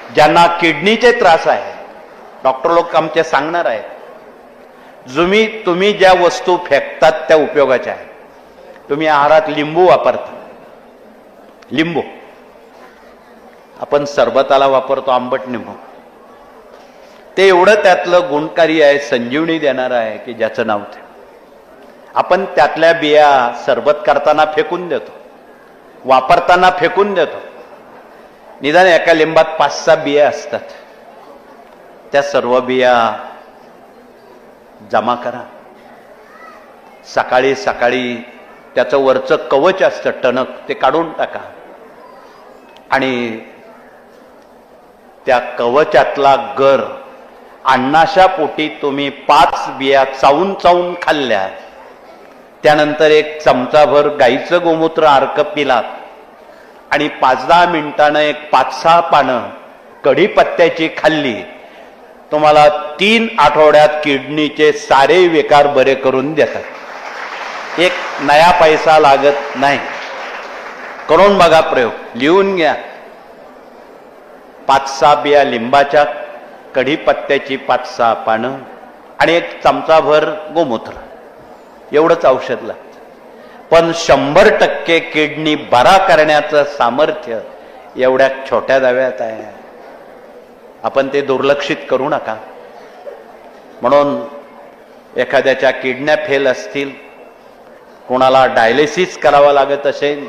ज्यांना किडनीचे त्रास आहे, डॉक्टर लोक आमचे सांगणार आहेत, तुम्ही ज्या वस्तू फेकतात त्या उपयोगाच्या आहेत. तुम्ही आहारात लिंबू वापरता, लिंबू आपण सरबताला वापरतो, आंबट लिंबू, ते एवढं त्यातलं गुणकारी आहे, संजीवनी देणारं आहे की ज्याचं नाव ते. आपण त्यातल्या बिया सरबत करताना फेकून देतो, वापरताना फेकून देतो. निदान एका लिंबात 5-6 बिया असतात, त्या सर्व बिया जमा करा. सकाळी सकाळी त्याचं वरचं कवच असतं टणक, ते काढून टाका आणि त्या कवचातला गर अन्नाच्या पोटी तुम्ही 5 बिया चावून चावून खाल्ल्या. त्यानंतर 1 चमचाभर गाईचं गोमूत्र अर्क पिलात आणि 5-10 मिनिटानं 5-6 पानं कढीपत्त्याची खाल्ली. तुम्हाला 3 आठवड्यात किडनीचे सारे विकार बरे करून देतात. 1 नया पैसा लागत नाही. करून बघा प्रयोग, लिहून घ्या. 5-6 बिया लिंबाच्या, कढीपत्त्याची 5-6 पानं आणि 1 चमचाभर गोमूत्र, एवढंच औषध लागतं. पण 100% किडनी बरा करण्याचं सामर्थ्य एवढ्या छोट्या दव्यात आहे. आपण ते दुर्लक्षित करू नका. म्हणून एखाद्याच्या किडन्या फेल असतील, कोणाला डायलिसिस करावा लागत असेल,